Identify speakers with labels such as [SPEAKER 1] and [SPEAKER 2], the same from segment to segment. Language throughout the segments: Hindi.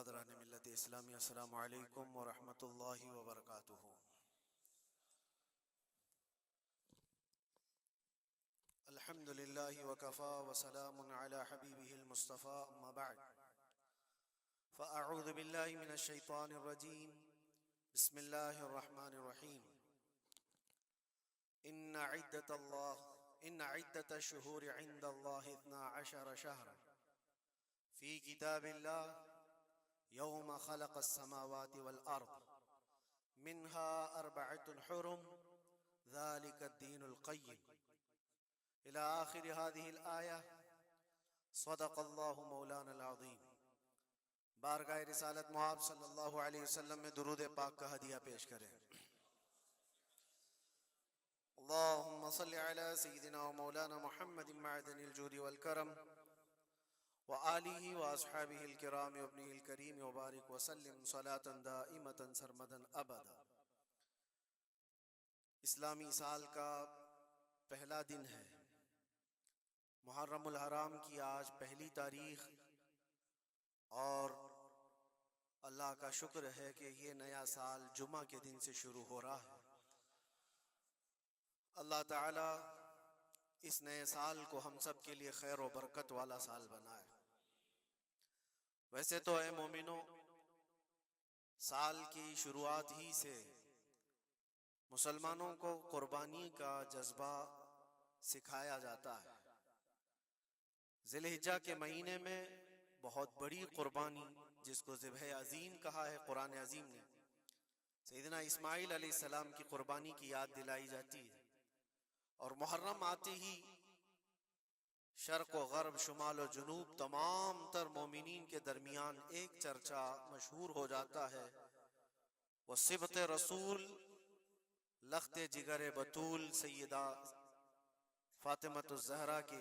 [SPEAKER 1] बरदरान मिल्लत इस्लामी, अस्सलामु अलैकुम व रहमतुल्लाहि व बरकातुहू। अल्हम्दुलिल्लाहि व कफ़ा व सलामुन अला हबीबिहिल मुस्तफ़ा, अम्मा बअद, फ़अऊज़ु बिल्लाहि मिनश शैतानिर रजीम, बिस्मिल्लाहिर रहमानिर रहीम। इन्न इद्दतश शुहूरि इंदल्लाहि इस्ना अशरा शहरन फ़ी किताबिल्लाह यौम खलक़स समावाति वल अर्द मिन्हा अर्बअतुन हुरुम ज़ालिकद्दीनुल क़य्यिम इला आखिर हाज़िहिल आया। सदक़ल्लाहु मौलानल अज़ीम। बारगाह रिसालत मुआब सल्लल्लाहु अलैहि वसल्लम में दुरूद पाक का हदिया पेश करें। अल्लाहुम्मा सल्लि अला सय्यिदिना व मौलाना मुहम्मदिन मअदनिल जूदि वल करम व आलिहि व अस्हाबिहिल किराम व इब्निहिल करीम व बारिक व सल्लिम सलातन दाइमतन सरमदन अबदा। इस्लामी साल का पहला दिन है, मुहर्रमुल हराम की आज पहली तारीख, और अल्लाह का शुक्र है कि ये नया साल जुमा के दिन से शुरू हो रहा है। अल्लाह ताला इस नए साल को हम सब के लिए खैर और बरकत वाला साल बनाए। वैसे तो ए मोमिनो, साल की शुरुआत ही से मुसलमानों को कुर्बानी का जज्बा सिखाया जाता है। ज़िलहिज्जा के महीने में बहुत बड़ी कुर्बानी, जिसको ज़िब्ह अज़ीम कहा है कुरान अज़ीम ने, सैयदना इस्माइल अलैहिस्सलाम की कुर्बानी की याद दिलाई जाती है। और मुहर्रम आते ही शर्क़ व ग़र्ब, शुमाल व जुनूब, तमाम तर मोमिनीन के दरमियान एक चर्चा मशहूर हो जाता है, वो सिबत रसूल, लख्त जिगर बतूल सैयदा फ़ातिमतुज़ ज़हरा के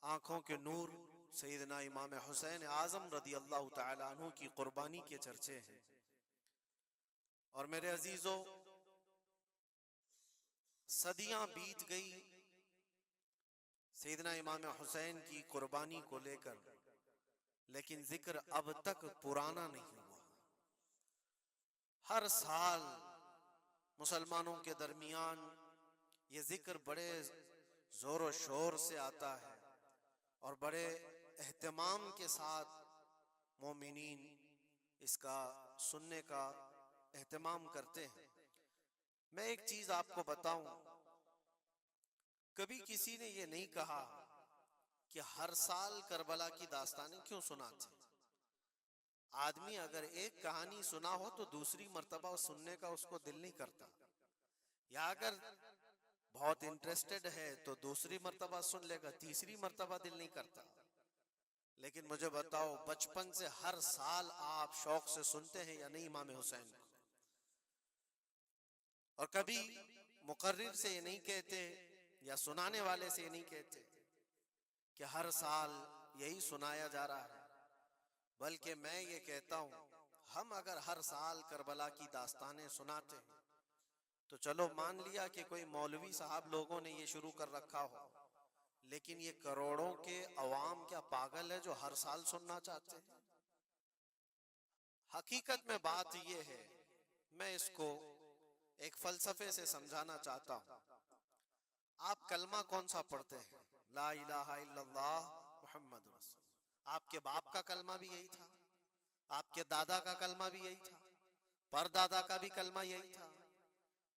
[SPEAKER 1] आँखों के नूर सैयदना इमाम हुसैन आज़म रदियल्लाहु ताला अन्हु की कुर्बानी के चर्चे हैं। और मेरे अजीजों, सदियां बीत गई सैयदना इमाम हुसैन की कुर्बानी को लेकर, लेकिन जिक्र अब तक पुराना नहीं हुआ। हर साल मुसलमानों के दरमियान ये जिक्र बड़े जोर शोर से आता है और बड़े एहतमाम के साथ मोमिनीन इसका सुनने का एहतमाम करते हैं। मैं एक चीज आपको बताऊं, कभी किसी ने ये नहीं कहा कि हर साल करबला की दास्तानें क्यों सुनाते। आदमी अगर एक कहानी सुना हो तो दूसरी मर्तबा सुनने का उसको दिल नहीं करता, या अगर बहुत इंटरेस्टेड है तो दूसरी मर्तबा सुन लेगा, तीसरी मर्तबा दिल नहीं करता। लेकिन मुझे बताओ, बचपन से हर साल आप शौक से सुनते हैं या नहीं इमाम हुसैन को? और कभी मुकर्रिर से ये नहीं कहते या सुनाने वाले से ये नहीं कहते कि हर साल यही सुनाया जा रहा है, बल्कि मैं ये कहता हूं, हम अगर हर साल करबला की दास्तानें सुनाते हैं तो चलो मान लिया कि कोई मौलवी साहब लोगों ने ये शुरू कर रखा हो, लेकिन ये करोड़ों के अवाम क्या पागल है जो हर साल सुनना चाहते हैं? हकीकत में बात ये है, मैं इसको एक फलसफे से समझाना चाहता हूं। आप कलमा कौन सा पढ़ते हैं? ला इलाहा इल्लल्लाह मुहम्मद रसूल। आपके बाप का कलमा भी यही था, आपके दादा का कलमा भी यही था, परदादा का भी कलमा यही था।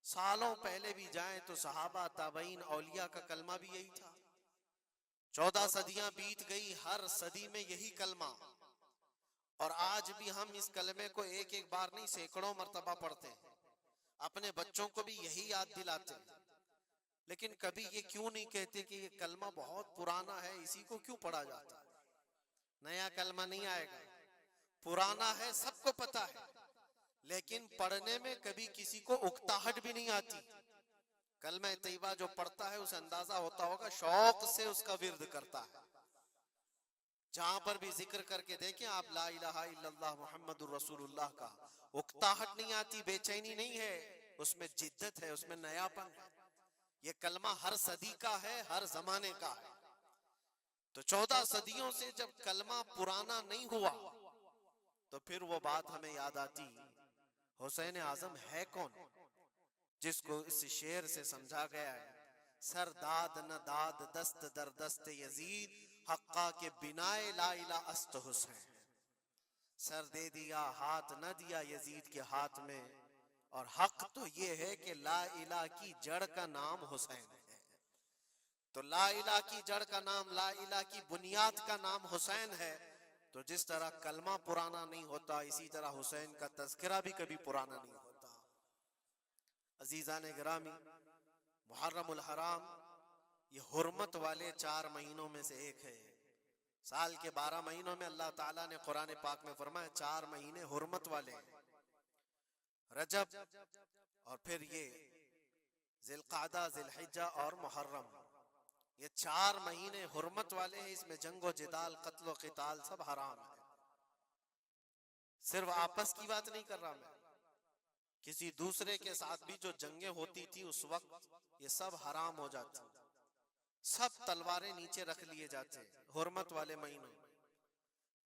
[SPEAKER 1] सालों पहले भी जाएं तो सहाबा, ताबईन, औलिया का कलमा भी यही था। 14 सदियां बीत गई, हर सदी में यही कलमा, और आज भी हम इस कलमे को एक एक बार नहीं सैकड़ों मर्तबा पढ़ते हैं। अपने बच्चों को भी यही याद दिलाते हैं। लेकिन कभी ये क्यों नहीं कहते कि ये कलमा बहुत पुराना है, इसी को क्यों पढ़ा जाता है? नया कलमा नहीं आएगा, पुराना है सबको पता है, लेकिन पढ़ने में कभी किसी को उकताहट भी नहीं आती। कलमा तैयबा जो पढ़ता है उसे अंदाजा होता होगा, शौक से उसका विर्द करता है। जहां पर भी जिक्र करके देखें आप ला इलाहा इल्लल्लाह मुहम्मदुर रसूलुल्लाह का, उकताहट नहीं आती, बेचैनी नहीं है, उसमें जिद्दत है, उसमें नयापन है। ये कलमा हर सदी का है, हर जमाने का है। तो 14 सदियों से जब कलमा पुराना नहीं हुआ फिर वो बात हमें याद आती, हुसैन आजम है कौन, जिसको इस शेर से समझा गया है, सर दाद न दाद दस्त दर दस्त यजीद, हक्का के बिनाए ला इला अस्त हुसैन। सर दे दिया हाथ न दिया यजीद के हाथ में, और हक तो ये है कि ला इला की जड़ का नाम हुसैन है। तो ला इला की जड़ का नाम, ला इला की बुनियाद का नाम हुसैन है। तो जिस तरह कलमा पुराना नहीं होता, इसी तरह हुसैन का तज़किरा भी कभी पुराना नहीं होता। अजीज़ान गिरामी, मुहर्रमुल हराम ये हुर्मत वाले 4 महीनों में से एक है। साल के 12 महीनों में अल्लाह ताला ने कुरान पाक में फरमाया 4 महीने हुर्मत वाले हैं, रजब और फिर ये जिलक़ादा, जिलहिज्जा और मुहर्रम, ये 4 महीने हुर्मत वाले हैं। इसमें जंगो जिदाल, कत्ल क़िताल सब हराम है। सिर्फ आपस की बात नहीं कर रहा मैं, किसी दूसरे के साथ भी जो जंगें होती थी उस वक्त ये सब हराम हो जाती, सब तलवारें नीचे रख लिए जाते हुर्मत वाले महीनों।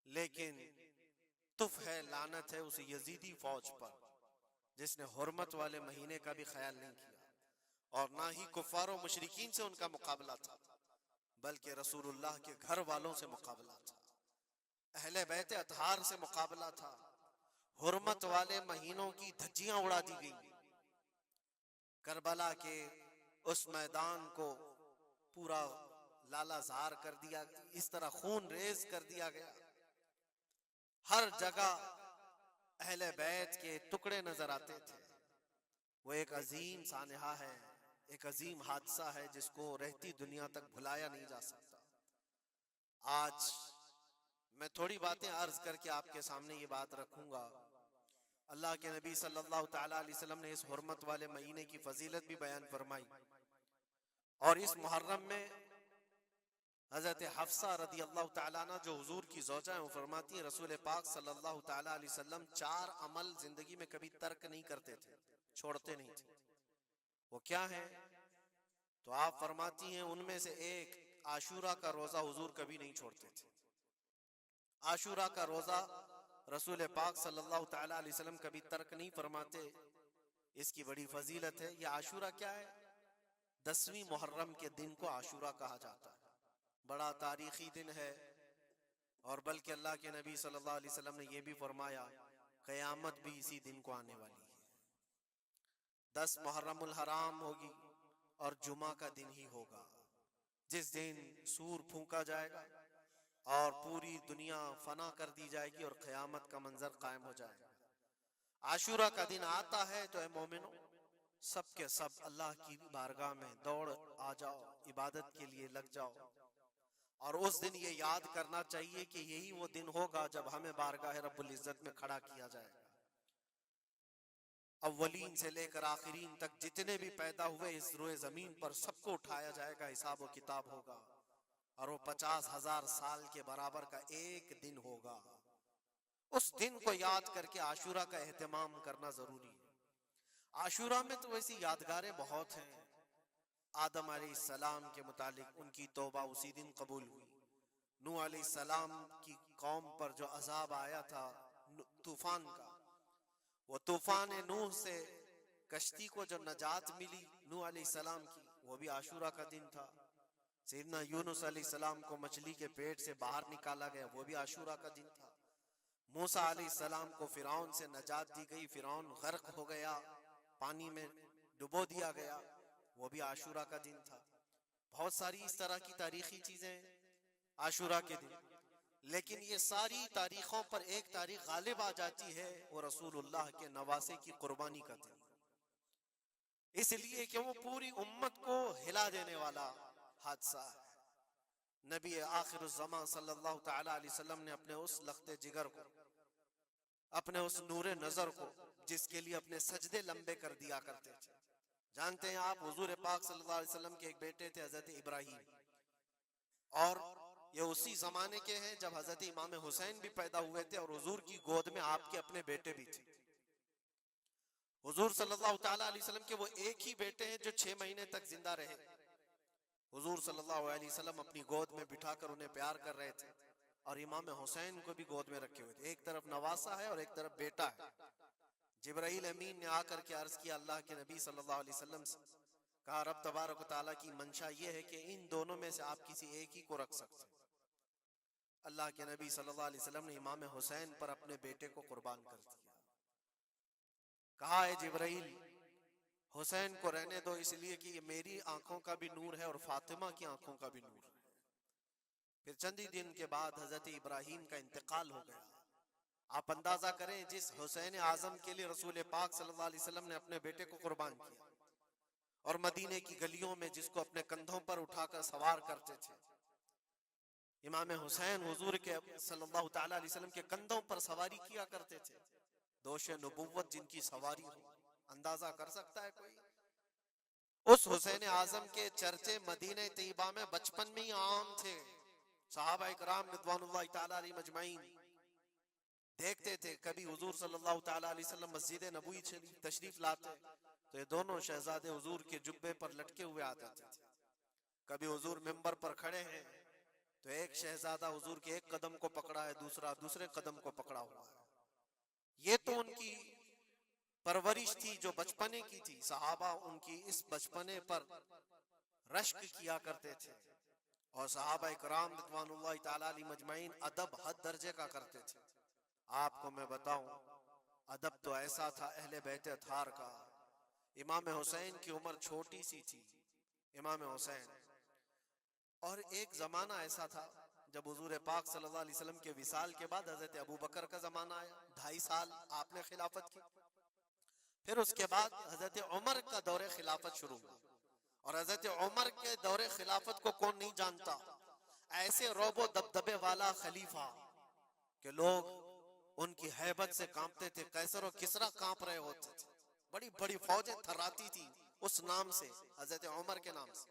[SPEAKER 1] लेकिन तुफ है, लानत है उस यजीदी फौज पर जिसने हुर्मत वाले महीने का भी ख्याल नहीं किया, और ना ही कुफार और मुशरिकीन से उनका मुकाबला था, बल्कि रसूलुल्लाह के घर वालों से मुकाबला था, अहले बैत अतहार से मुकाबला था। हुर्मत वाले महीनों की धज्जियां उड़ा दी गई, करबला के उस मैदान को पूरा लालाजार कर दिया, इस तरह खून रेज कर दिया गया। हर जगह अहले बैत के टुकड़े नजर आते थे। वो एक अजीम सानहा है, एक अजीम हादसा है जिसको रहती दुनिया तक भुलाया नहीं जा सकता। आज मैं थोड़ी बातें अर्ज करके आपके सामने ये बात रखूंगा। अल्लाह के नबी सल्लल्लाहु तआला अलैहि वसल्लम ने इस हुर्मत वाले महीने की फजीलत भी बयान फरमाई, और इस मुहर्रम में हजरत हफ्सा रदी अल्लाह तआला अन्हा जो हुजूर की ज़ौजा हैं, वो फरमाती हैं रसूल पाक सल्लल्लाहु तआला अलैहि वसल्लम 4 अमल जिंदगी में कभी तर्क नहीं करते थे, छोड़ते नहीं थे। वो क्या है? तो आप फरमाती हैं उनमें से एक आशूरा का रोजा हुजूर कभी नहीं छोड़ते थे। आशूरा का रोजा रसूल पाक सल्लल्लाहु तआला अलैहि वसल्लम कभी तर्क नहीं फरमाते। इसकी बड़ी फजीलत है। यह आशूरा क्या है? 10वीं मुहर्रम के दिन को आशूरा कहा जाता है। बड़ा तारीखी दिन है, और बल्कि अल्लाह के नबी सल्लल्लाहु अलैहि वसल्लम ने यह भी फरमाया क़यामत भी इसी दिन को आने वाली है। 10 मुहर्रमुल हराम होगी और जुमा का दिन ही होगा, जिस दिन सूर फूंका जाएगा और पूरी दुनिया फना कर दी जाएगी और क़यामत का मंजर कायम हो जाएगा। आशूरा का दिन आता है तो ए मोमिनो, सब के सब अल्लाह की बारगाह में दौड़ आ जाओ, इबादत के लिए लग जाओ। और उस दिन ये याद करना चाहिए कि यही वो दिन होगा जब हमें बारगाह रब्बुल इज्जत में खड़ा किया जाएगा। अव्वलीन से लेकर आखिरीन तक जितने भी पैदा हुए इस रोए जमीन पर, सबको उठाया जाएगा, हिसाब व किताब होगा, और वो 50,000 साल के बराबर का एक दिन होगा। उस दिन को याद करके आशूरा का एहतमाम करना जरूरी है। आशूरा में तो वैसी यादगारें बहुत हैं। आदम अलैहिस्सलाम के मुतालिक उनकी तौबा उसी दिन कबूल हुई। नूह अलैहिस्सलाम की कौम पर जो अजाब आया था तूफान का, वो तूफान नूह से कश्ती को जो नजात मिली नूह अलैहिस्सलाम की, वो भी आशूरा का दिन था। सैयदना यूनुस अलैहिस्सलाम को मछली के पेट से बाहर निकाला गया, वो भी आशूरा का दिन था। मूसा अलैहिस्सलाम को फिरौन से नजात दी गई, फिरौन गर्क हो गया, पानी में डुबो दिया गया, वो भी आशूरा का दिन था। बहुत सारी इस तरह की तारीखी चीजें आशूरा के दिन। लेकिन ये सारी तारीखों पर एक तारीख गालिब आ जाती है, वो रसूलुल्लाह के नवासे की कुर्बानी का दिन, इसलिए कि वो पूरी उम्मत को हिला देने वाला हादसा है। नबी आखिरुज़्ज़मान सल्लल्लाहु तआला अलैहि वसल्लम ने अपने उस लख्ते जिगर को, अपने उस नूरे नजर को, जिसके लिए अपने सजदे लंबे कर दिया करते थे। जानते हैं आप, हुजूर पाक सल्लल्लाहु अलैहि वसल्लम के एक बेटे थे हजरत इब्राहिम, और ये उसी जमाने के हैं जब हजरत इमाम हुसैन भी पैदा हुए थे, और हुजूर की गोद में आपके अपने बेटे भी थे। हुजूर सल्लल्लाहु तआला अलैहि वसल्लम के वो एक ही बेटे हैं जो 6 महीने तक जिंदा रहे। हुजूर सल्लल्लाहु अलैहि वसल्लम अपनी गोद में बिठाकर उन्हें प्यार कर रहे थे, और इमाम हुसैन को भी गोद में रखे हुए थे। एक तरफ नवासा है और एक तरफ बेटा है। जिब्राइल अमीन ने आकर के अर्ज किया अल्लाह के नबी सल्लल्लाहु अलैहि वसल्लम से, कहा रब तबारक व तआला की मंशा ये है कि इन दोनों में से आप किसी एक ही को रख सकते। अल्लाह के नबी सल्लल्लाहु अलैहि वसल्लम ने इमाम हुसैन पर अपने बेटे को कुर्बान कर दिया। कहा है जिब्राइल हुसैन को रहने दो, इसलिए कि ये मेरी आंखों का भी नूर है और फातिमा की आंखों का भी नूर है। फिर चंद ही दिन के बाद हजरत इब्राहिम का इंतकाल हो गया। आप अंदाजा करें, जिस हुसैन आजम के लिए रसूल पाक सल्लल्लाहु अलैहि वसल्लम ने अपने बेटे को कुर्बान किया और मदीने की गलियों में जिसको अपने कंधों पर उठाकर सवार करते थे, इमाम हुसैन हुजूर के सल्लल्लाहु ताला अलैहि वसल्लम के कंधों पर सवारी किया करते थे। दोषे नबुव्वत जिनकी सवारी हो, अंदाजा कर सकता है कोई? उस हुसैन आजम के चर्चे मदीने तैयबा में बचपन में ही आम थे। सहाबा इकराम रिज़वानुल्लाहि ताला अलैहिम अजमईन देखते थे, कभी हुजूर सल्लल्लाहु ताला अलैहि वसल्लम मस्जिद नबवी तशरीफ लाते तो ये दोनों शहजादे हुजूर के जुब्बे पर लटके हुए आते थे। कभी हुजूर मिंबर पर खड़े हैं तो एक शहजादा हुजूर के एक कदम को पकड़ा है, दूसरा दूसरे कदम को पकड़ा हुआ है। ये तो उनकी परवरिश थी जो बचपने की थी। सहाबा उनकी इस बचपने पर रश्क किया करते थे और सहाबा इकराम रिज़वानुल्लाहि ताला अलैहिम अजमईन अदब हद दर्जे का करते थे। आपको मैं बताऊं, अदब तो ऐसा था अहले बैत अतहार का। इमाम हुसैन की उम्र छोटी सी थी, इमाम हुसैन, और एक जमाना ऐसा था जब हुजूर पाक सल्लल्लाहु अलैहि वसल्लम के विसाल के बाद हजरत अबू बकर का जमाना आया। 2.5 साल आपने खिलाफत की। फिर उसके बाद हजरत उमर का दौरे खिलाफत शुरू हुआ और हजरत उमर के दौरे खिलाफत को कौन नहीं जानता। ऐसे रोबो दबदबे वाला खलीफा के लोग उनकी हैबत से कांपते थे। कैसर और किसरा कांप रहे होते थे। बड़ी बड़ी फौजें थर्राती थी उस नाम से, हजरत उमर के नाम से।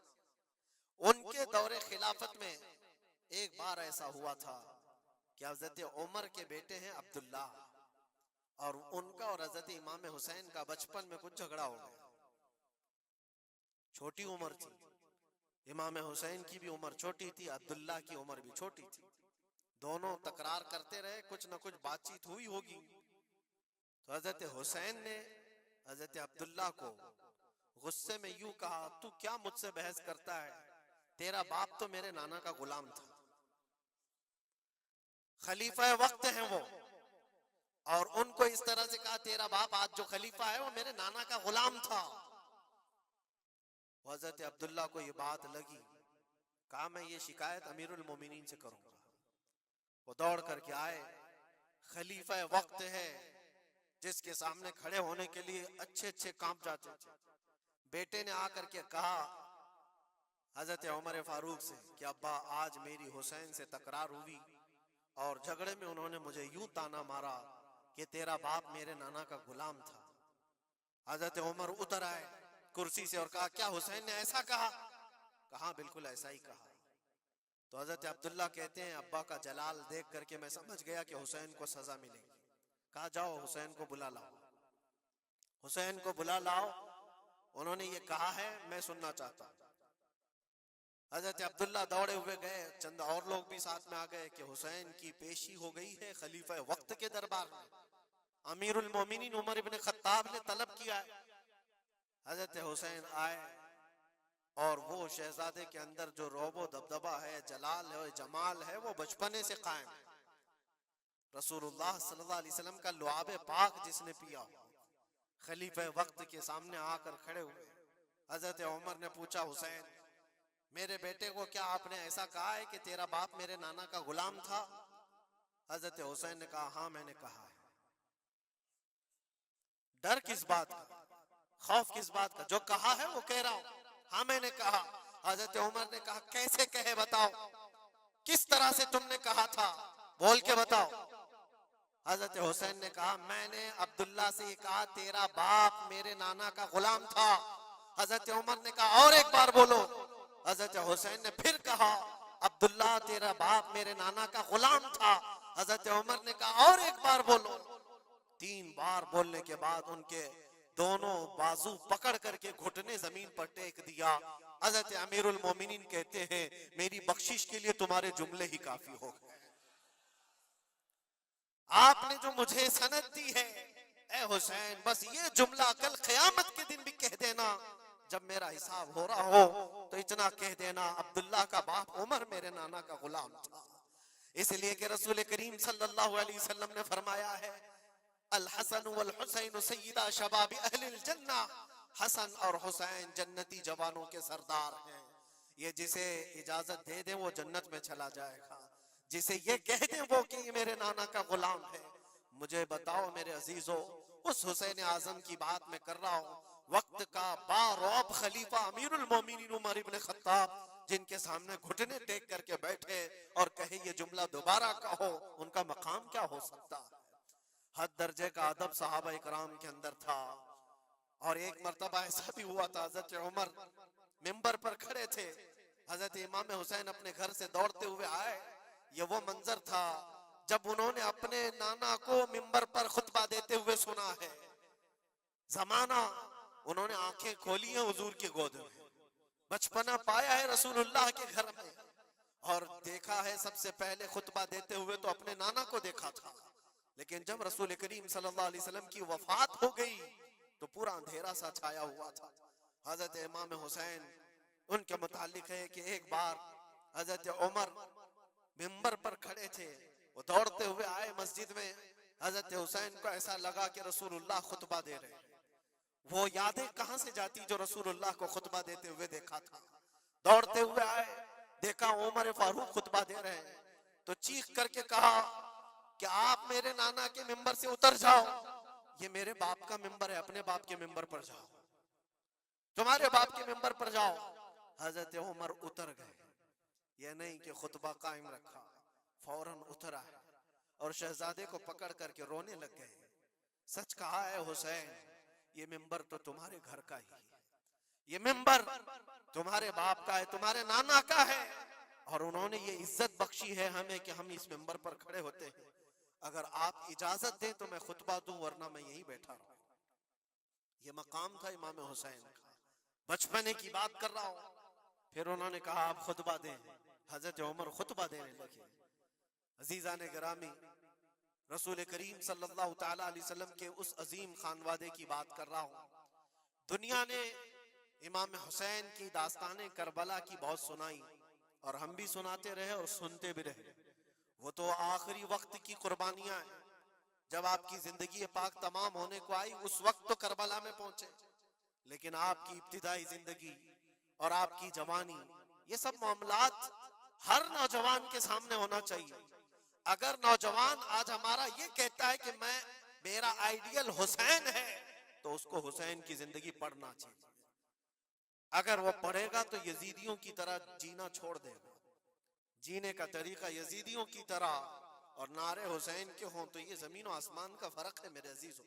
[SPEAKER 1] उनके दौरे खिलाफत में एक बार ऐसा हुआ था कि हजरत उमर के बेटे हैं अब्दुल्ला, और उनका और हजरत इमाम हुसैन का बचपन में कुछ झगड़ा हो गया। छोटी उम्र थी, इमाम हुसैन की भी उम्र छोटी थी, अब्दुल्ला की उम्र भी छोटी थी। दोनों तकरार करते रहे, कुछ न कुछ बातचीत हुई होगी। तो हजरत हुसैन ने हजरत अब्दुल्ला को गुस्से में यूं कहा, तू क्या मुझसे बहस करता है? तेरा बाप तो मेरे नाना का गुलाम था, खलीफा वक्त हैं वो, और उनको इस तरह से कहा तेरा बाप आज जो खलीफा है वो मेरे नाना का गुलाम था। हजरत अब्दुल्ला को ये बात लगी, कहा मैं ये शिकायत अमीरुल मोमिनीन से करूंगा। वो दौड़ करके आए, खलीफा वक्त है जिसके सामने खड़े होने के लिए अच्छे अच्छे कांप जाते थे। बेटे ने आकर के कहा हजरत उमर फारूक से कि अब्बा आज मेरी हुसैन से तकरार हुई और झगड़े में उन्होंने मुझे यूं ताना मारा कि तेरा बाप मेरे नाना का गुलाम था। हजरत उमर उतर आए कुर्सी से और कहा क्या हुसैन ने ऐसा कहा? कहा बिल्कुल ऐसा ही कहा। तो हजरत अब्दुल्ला कहते हैं अब्बा का जलाल देख करके मैं समझ गया कि हुसैन को सजा मिलेगी। कहा जाओ हुसैन को बुला लाओ, हुसैन को बुला लाओ, उन्होंने ये कहा है मैं सुनना चाहता हूं। हजरत अब्दुल्ला दौड़े हुए गए, चंद और लोग भी साथ में आ गए कि हुसैन की पेशी हो गई है खलीफा वक्त के दरबार में। अमीरुल मोमिनीन उमर इब्न खत्ताब ने तलब किया है। हजरत हुसैन आए और वो शहजादे के अंदर जो रोबो दबदबा है, जलाल है, जमाल है, वो बचपने से कायम है। रसूलुल्लाह सल्लल्लाहु अलैहि वसल्लम का लुआब पाक जिसने पिया, खलीफा वक्त के सामने आकर खड़े हुए। हजरत उमर ने पूछा हुसैन मेरे बेटे को क्या आपने ऐसा कहा है कि तेरा बाप मेरे नाना का गुलाम था? हजरत हुसैन ने कहा हाँ मैंने कहा है। डर किस बात का, खौफ किस बात का? जो कहा है वो कह रहा हूं, हाँ मैंने कहा। हजरत उमर ने कहा कैसे कहे बताओ, किस तरह से तुमने कहा था, बोल के बताओ। हजरत हुसैन ने कहा मैंने अब्दुल्ला से ये कहा तेरा बाप मेरे नाना का गुलाम था। हजरत उमर ने कहा और एक बार बोलो। हजरत हुसैन ने फिर कहा अब्दुल्ला तेरा बाप मेरे नाना का गुलाम था। हजरत उमर ने कहा और एक बार बोलो। 3 बार बोलने के बाद उनके दोनों बाजू पकड़ करके घुटने जमीन पर टेक दिया। हजरत अमीरुल मोमिनीन कहते हैं मेरी बख्शिश के लिए तुम्हारे जुमले ही काफी हो गए। आपने जो मुझे सनद दी है, ए हुसैन, बस ये जुमला कल क़यामत के दिन भी कह देना, जब मेरा हिसाब हो रहा हो तो इतना कह देना, अब्दुल्ला का बाप उमर मेरे नाना का गुलाम था। इसलिए कि रसूल करीम सल्लल्लाहु अलैहि वसल्लम ने फरमाया है, अल हसन वल हुसैन सय्यदा शबाब अहलिल जन्ना, हसन और हुसैन जन्नती जवानों के सरदार हैं। ये जिसे इजाजत दे दे वो जन्नत में चला जाएगा, जिसे ये कह दे वो कि ये मेरे नाना का गुलाम है। मुझे बताओ मेरे अजीजों, उस हुसैन आजम की बात मैं कर रहा हूँ, वक्त का बारौब खलीफा अमीरुल मोमिनीन उमर इब्न खत्ताब, जिनके सामने घुटने टेक करके बैठे और कहे ये जुमला दोबारा कहो, उनका मकाम क्या हो सकता है। हद दर्जे का अदब सहाबा इकराम के अंदर था। और एक मर्तबा ऐसा भी हुआ था, हजरत उमर मिंबर पर खड़े थे, हजरत इमाम हुसैन अपने घर से दौड़ते हुए आए। ये वो मंजर था जब उन्होंने अपने नाना को मिंबर पर खुतबा देते हुए सुना है। जमाना, उन्होंने आंखें खोली हैं हुजूर की गोद में, बचपना पाया है रसूलुल्लाह के घर में, और देखा है सबसे पहले खुतबा देते हुए तो अपने नाना को देखा था। लेकिन जब रसूल करीम सल्लल्लाहु अलैहि वसल्लम की वफात हो गई तो पूरा अंधेरा सा छाया हुआ था। हजरत इमाम हुसैन, उनके मुतालिक है कि एक बार हजरत उमर मिंबर पर खड़े थे, वो दौड़ते हुए आए मस्जिद में। हजरत हुसैन को ऐसा लगा कि रसूलुल्लाह खुतबा दे रहे हैं। वो यादें कहां से जाती जो रसूलुल्लाह को खुतबा देते हुए देखा था। दौड़ते हुए आए, देखा उमर फारूक खुतबा दे रहे हैं, तो चीख करके कहा कि आप मेरे नाना के मिंबर से उतर जाओ, ये मेरे बाप का मिंबर है, अपने बाप के मिंबर पर जाओ, तुम्हारे बाप के मिंबर पर जाओ। हजरत उमर उतर गए, ये नहीं कि खुतबा कायम रखा, फौरन उतर आए और शहजादे को पकड़ करके रोने लग गए। सच कहा है हुसैन, ये मिंबर तो तुम्हारे घर का ही है, ये मिंबर तुम्हारे बाप का है, तुम्हारे नाना का है, और उन्होंने ये इज्जत बख्शी है हमें कि हम इस मिंबर पर खड़े होते हैं। अगर आप इजाजत दें तो मैं खुतबा दूं, वरना मैं यहीं बैठा रहूं। ये मकाम था इमाम हुसैन का, बचपने की बात कर रहा हूं। फिर उन्होंने कहा आप खुतबा दें। हजरत उमर खुतबा देने लगे। अजीजा ने गिरामी, रसूल करीम सल्लल्लाहु ताला अलैहि वसल्लम के उस अजीम खानवादे की बात कर रहा हूं। दुनिया ने इमाम हुसैन की दास्ताने करबला की बहुत सुनाई, और हम भी सुनाते रहे और सुनते भी रहे। वो तो आखिरी वक्त की कुर्बानियां हैं। जब आपकी जिंदगी पाक तमाम होने को आई, उस वक्त तो करबला में पहुंचे, लेकिन आपकी इब्तिदाई जिंदगी और आपकी जवानी, ये सब मामलात हर नौजवान के सामने होना चाहिए। अगर नौजवान आज हमारा ये कहता है कि मैं, मेरा आइडियल हुसैन है, तो उसको हुसैन की जिंदगी पढ़ना चाहिए। अगर वो पढ़ेगा तो यजीदियों की तरह जीना छोड़ देगा, जीने का तरीका यजीदियों की तरह, और नारे हुसैन के हों तो ये जमीन और आसमान का फर्क है मेरे अजीजों।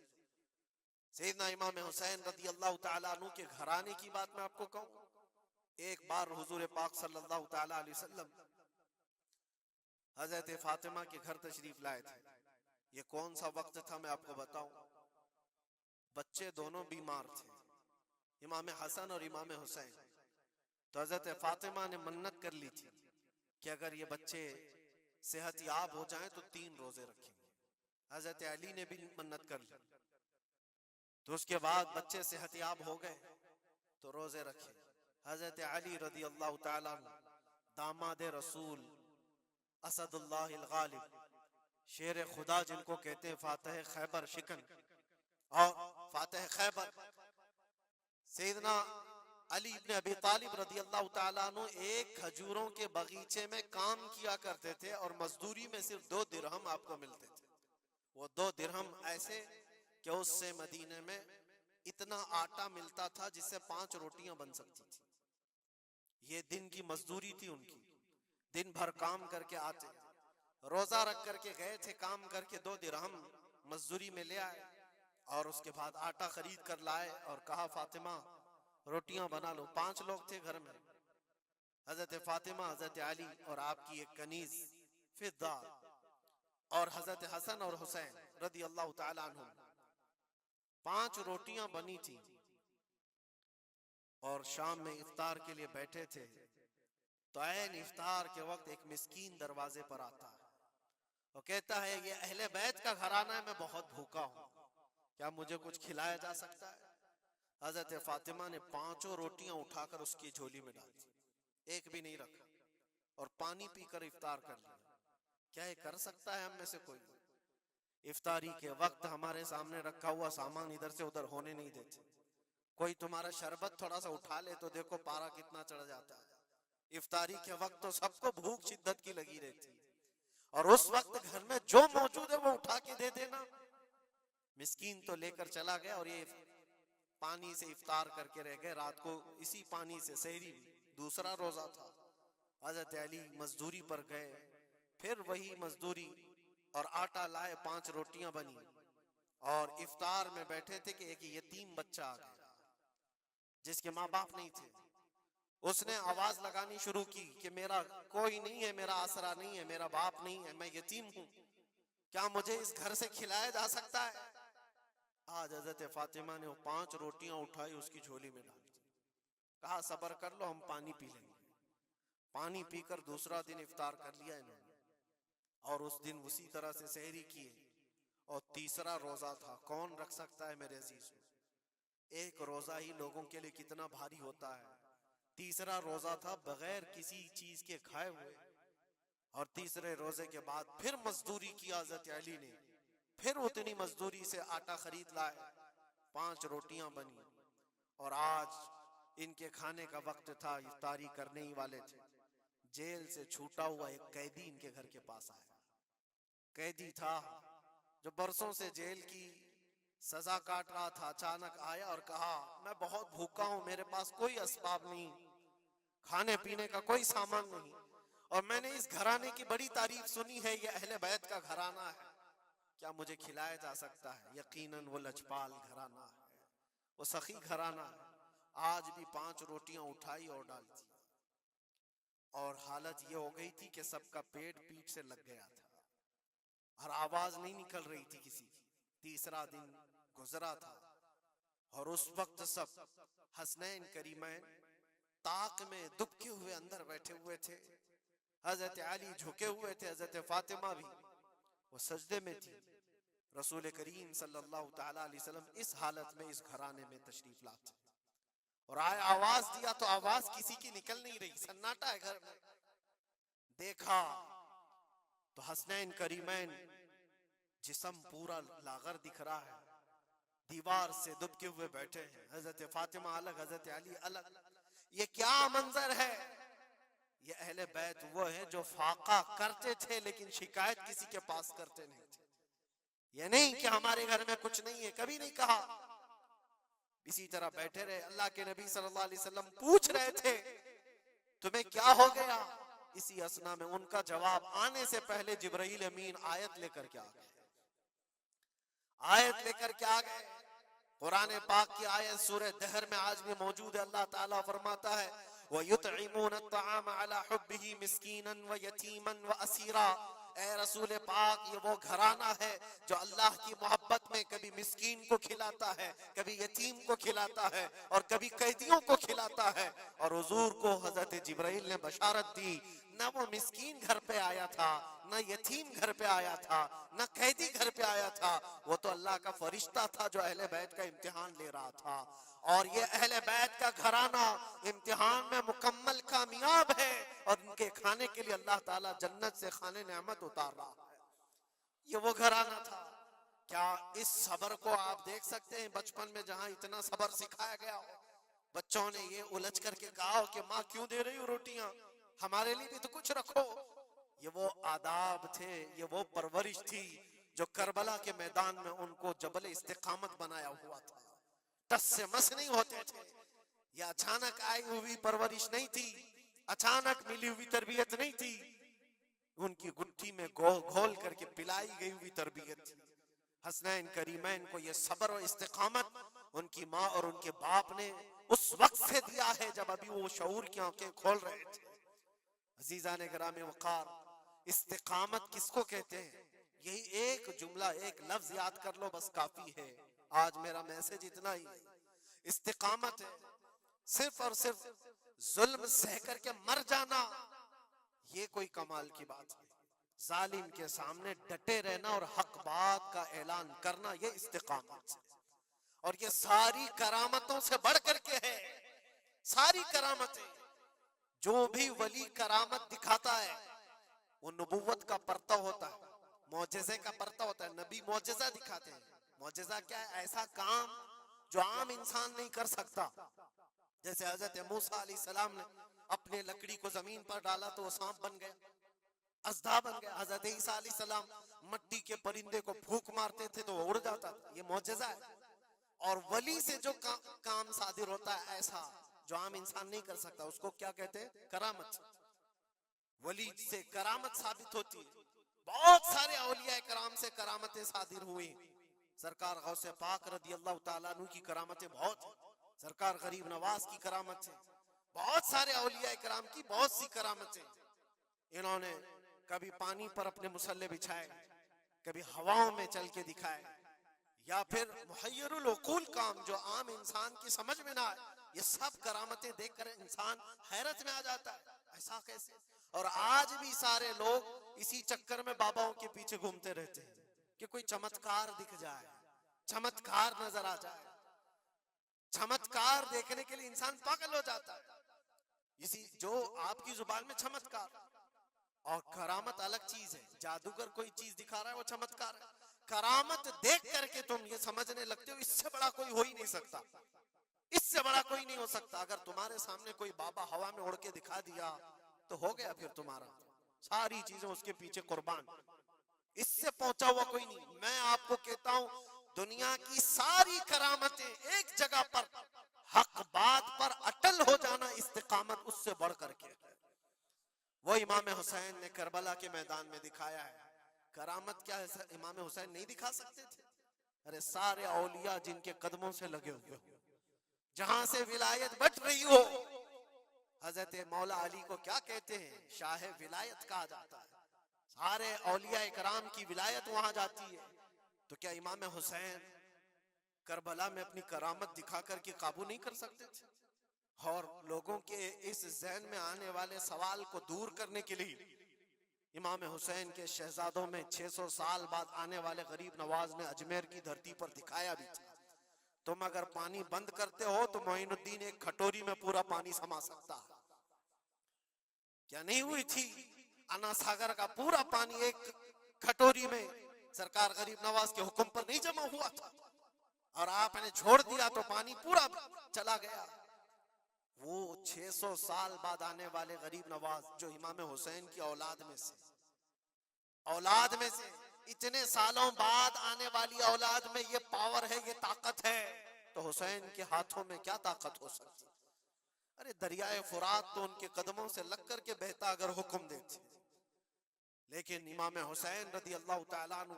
[SPEAKER 1] सैयदना इमाम हुसैन रज़ी अल्लाह तआला अन्हु के घराने की बात मैं आपको कहूं। एक बार हुजूर पाक सल्लल्लाहु तआला अलैहि वसल्लम हजरत फातिमा के घर तशरीफ लाए थे। ये कौन सा वक्त था मैं आपको बताऊं। बच्चे दोनों बीमार थे, इमाम हसन और इमाम हुसैन। तो हजरत फातिमा ने मन्नत कर ली थी कि अगर ये बच्चे सेहतयाब हो जाएं तो 3 रोजे रखेंगे। हजरत अली ने भी मन्नत कर ली, तो उसके बाद बच्चे सेहतयाब हो गए तो रोजे रखे। हजरत अली रदी अल्लाह तआला दामाद रसूल, असदुल्लाह गालिब, शेर खुदा जिनको कहते हैं, फातह खैबर शिकन और फातह खैबर, सैयदना अली इब्न अबी तालिब रदी अल्लाह तआला अन्हु एक खजूरों के बगीचे में काम किया करते थे, और मजदूरी में सिर्फ 2 दिरहम आपको मिलते थे। वो 2 दिरहम ऐसे कि उससे मदीने में इतना आटा मिलता था जिससे 5 रोटियां बन सकती थी। ये दिन की मजदूरी थी उनकी। दिन भर काम करके आते, रोजा रख करके गए थे, काम करके 2 दिरहम मजदूरी में ले आए, और उसके बाद आटा खरीद कर लाए और कहा फातिमा रोटियां बना लो। 5 लोग थे घर में, हजरत फातिमा, हजरत अली और आपकी एक कनीज फिदा, और हजरत हसन और हुसैन रदी अल्लाह तआला अन्हुम। 5 रोटियां बनी थी, और शाम में इफ्तार के लिए बैठे थे। तो ऐन इफ्तार के वक्त एक मिस्कीन दरवाजे पर आता है और कहता है ये अहले बैत का घराना है, मैं बहुत भूखा हूं, क्या मुझे कुछ खिलाया जा सकता है? हजरत फातिमा ने 5 रोटियां उठाकर उसकी झोली में डाल दी, एक भी नहीं रखा, और पानी पीकर इफ्तार कर लिया। क्या ये कर सकता है हम में से कोई? इफ्तारी के वक्त हमारे सामने रखा हुआ सामान इधर से उधर होने नहीं देते। कोई तुम्हारा शरबत थोड़ा सा उठा ले तो देखो पारा कितना चढ़ जाता है। इफ्तारी के वक्त तो सबको भूख शिद्दत की लगी रहती है, और उस वक्त घर में जो मौजूद है वो उठा के दे देना। मिस्कीन तो लेकर चला गया और ये पानी से इफ्तार करके रह गए। रात को इसी पानी से सहरी, दूसरा रोजा था। हजरत अली मजदूरी पर गए, फिर वही मजदूरी, और आटा लाए, 5 रोटियां बनी, और इफ्तार में बैठे थे कि एक यतीम बच्चा आ गया जिसके माँ बाप नहीं थे। उसने आवाज लगानी शुरू की कि मेरा कोई नहीं है, मेरा आसरा नहीं है, मेरा बाप नहीं है, मैं यतीम हूं, क्या मुझे इस घर से खिलाया जा सकता है? आज हजरत फातिमा ने वो 5 रोटियां उठाई, उसकी झोली में डाल दी, कहा सब्र कर लो, हम पानी पी लेंगे। पानी पीकर दूसरा दिन इफ्तार कर लिया इन्होंने, और उस दिन उसी तरह से सहरी किए, और तीसरा रोजा था। कौन रख सकता है मेरे अजीज? एक रोजा ही लोगों के लिए कितना भारी होता है। तीसरा रोजा था बगैर किसी चीज के खाए हुए, और तीसरे रोजे के बाद फिर मजदूरी की हजरत अली ने, फिर उतनी मजदूरी से आटा खरीद लाए, 5 रोटियां बनी, और आज इनके खाने का वक्त था, इफ्तारी करने ही वाले थे। जेल से छूटा हुआ एक कैदी इनके घर के पास आया। कैदी था जो बरसों से जेल की सजा काट रहा था। अचानक आया और कहा मैं बहुत भूखा हूं, मेरे पास कोई असबाब नहीं, खाने पीने का कोई सामान नहीं, और मैंने इस घराने की बड़ी तारीफ सुनी है, ये अहले बैत का घराना है, क्या मुझे खिलाया जा सकता है? यकीनन वो लजपाल घराना है, वो सखी घराना है। आज भी 5 रोटियां उठाई और डाल दी, और हालत ये हो गई थी कि सबका पेट पीठ से लग गया था, और आवाज नहीं निकल रही थी किसी की। तीसरा दिन गुजरा था, और उस वक्त सब हसनैन करीमैन ताक में दुबके हुए अंदर बैठे हुए थे। हजरत अली झुके हुए थे, हजरत फातिमा भी वो सजदे में थी। रसूल करीम सल्लल्लाहु तआला अलैहि वसल्लम इस हालत में इस घराने में तशरीफ लाते, और आए आवाज दिया तो आवाज किसी की निकल नहीं रही, सन्नाटा है घर में। देखा तो हसनैन करीमैन, जिस्म पूरा लागर दिख रहा है, दीवार से दुबके हुए बैठे हैं। हजरत फातिमा अलग, हजरत अली अलग। ये क्या मंजर है? ये अहले बैत वो है जो फाका करते थे लेकिन शिकायत किसी के पास करते नहीं थे। ये नहीं कि हमारे घर में कुछ नहीं है, कभी नहीं कहा। इसी तरह बैठे रहे। अल्लाह के नबी सल्लल्लाहु अलैहि वसल्लम पूछ रहे थे तुम्हें क्या हो गया? इसी असना में उनका जवाब आने से पहले जिब्राइल अमीन आयत लेकर के आ गए। आयत लेकर के आ गए, कुरान पाक की आयत सूरह दहर में आज भी मौजूद है। अल्लाह ताला फरमाता है वयुतइमून अत्तआम अला हुब्बिही मिस्कीनन व यतीमन व असीरा। ए रसूल पाक, ये वो घराना है जो अल्लाह की मोहब्बत में कभी मिस्कीन को खिलाता है, कभी यतीम को खिलाता है, और कभी कैदियों को खिलाता है। और हुजूर को हजरत जिब्राइल ने बशारत दी, न वो मिस्कीन घर पे आया था, न यतीम घर पे आया था, न कैदी घर पे आया था, वो तो अल्लाह का फरिश्ता था जो अहले बैत का इम्तिहान ले रहा था। और ये अहले बैत का घराना इम्तिहान में मुकम्मल कामयाब है, और इनके खाने के लिए अल्लाह ताला जन्नत से खाने नेमत उतार रहा है। ये वो घराना था। क्या इस सबर को आप देख सकते हैं? बचपन में जहां इतना सबर सिखाया गया हो, बच्चों ने ये उलझ करके कहा हो कि माँ क्यों दे रही हो रोटियां, हमारे लिए भी तो कुछ रखो। ये वो आदाब थे, ये वो परवरिश थी जो करबला के मैदान में उनको जबल इस्तिकामत बनाया हुआ था। टस से मस नहीं होते थे। ये अचानक आई हुई परवरिश नहीं थी, अचानक मिली हुई तरबियत नहीं थी, उनकी गुट्ठी में घोल करके पिलाई गई हुई तरबियत थी। हसनैन करीमैन को ये सब्र और इस्तिकामत उनकी माँ और उनके बाप ने उस वक्त से दिया है जब अभी वो शऊर की आंखें खोल रहे थे। अजीजा ने ग्रामे वकार, इस्तिकामत किसको कहते हैं? यही एक जुमला, एक लफ्ज याद कर लो, बस काफी है। आज मेरा मैसेज इतना ही, इस्तिकामत है सिर्फ और सिर्फ जुल्म सह करके मर जाना, ये कोई कमाल की बात नहीं। जालिम के सामने डटे रहना और हक बात का ऐलान करना, ये इस्तिकामत है। और ये सारी करामतों से बढ़ करके है। सारी करामतें, जो भी वली करामत दिखाता है वो नबूवत का पर्ता होता है, मौजज़े का पर्ता होता है। नबी मौजज़ा दिखाते हैं। मौजज़ा क्या है? ऐसा काम जो आम इंसान नहीं कर सकता। जैसे हजरत मूसा अलैहिस्सलाम ने अपने लकड़ी को जमीन पर डाला तो वो सांप बन गया, अज़दा बन गया। हजरत ईसा अलैहिस्सलाम मट्टी के परिंदे को फूंक मारते थे तो वो उड़ जाता था। ये मौजज़ा है। और वली से जो काम सादिर होता है ऐसा जो आम इंसान नहीं कर सकता, उसको क्या कहते हैं? करामत। वली से करामत साबित होती है। बहुत सारे औलिया कराम से करामतें सादिर हुई। सरकार गौसे पाक रदी अल्लाह ताला अन्हु की करामतें बहुत है। सरकार गरीब नवाज की करामत है। बहुत सारे औलिया कराम की बहुत सी करामतें। इन्होंने कभी पानी पर अपने मुसल्ले बिछाए, कभी हवाओं में चल के दिखाए, या फिर मुहय्यरुल उकूल काम जो आम इंसान की समझ में ना आए, ये सब करामतें देखकर इंसान हैरत में आ जाता है, ऐसा कैसे? और आज भी सारे लोग इसी चक्कर में बाबाओं के पीछे घूमते रहते हैं कि कोई चमत्कार दिख जाए, चमत्कार नजर आ जाए। चमत्कार देखने के लिए इंसान पागल हो जाता है। इसी जो आपकी जुबान में चमत्कार और करामत अलग चीज है। जादूगर कोई चीज दिखा रहा है वो चमत्कार है। करामत देख करके तुम ये समझने लगते हो इससे बड़ा कोई हो ही नहीं सकता, इससे बड़ा कोई नहीं हो सकता। अगर तुम्हारे सामने कोई बाबा हवा में उड़ के दिखा दिया तो हो गया फिर तुम्हारा, सारी चीजें उसके पीछे कुर्बान। इससे पहुंचा हुआ कोई नहीं। मैं आपको कहता हूं दुनिया की सारी करामतें एक जगह पर हक बात पर अटल हो जाना, इस्तिकामत, उससे बढ़ करके वो इमाम हुसैन ने करबला के मैदान में दिखाया है। करामत क्या है? इमाम हुसैन नहीं दिखा सकते थे? अरे सारे औलिया जिनके कदमों से लगे हुए हो, जहां से विलायत बट रही हो, हजरत मौला अली को क्या कहते हैं? शाह विलायत कहा जाता है। सारे औलिया इकराम की विलायत वहां जाती है। तो क्या इमाम हुसैन करबला में अपनी करामत दिखा करके काबू नहीं कर सकते थे? और लोगों के इस ज़हन में आने वाले सवाल को दूर करने के लिए इमाम हुसैन के शहजादों में 600 साल बाद आने वाले गरीब नवाज ने अजमेर की धरती पर दिखाया भी था। तुम अगर पानी बंद करते हो तो मोइनुद्दीन एक खटोरी में पूरा पानी समा सकता है। क्या नहीं हुई थी? अन्ना सागर का पूरा पानी एक खटोरी में सरकार गरीब नवाज के हुक्म पर नहीं जमा हुआ था, और आपने छोड़ दिया तो पानी पूरा चला गया। वो 600 साल बाद आने वाले गरीब नवाज जो इमाम हुसैन की औलाद में से इतने सालों बाद आने वाली औलाद में ये पावर है, ये ताकत है, तो हुसैन के हाथों में क्या ताकत हो सकती? अरे दरियाए फुरात तो उनके कदमों से लग करके बहता अगर हुक्म देते। लेकिन इमाम हुसैन रदी अल्लाह ताला अन्हु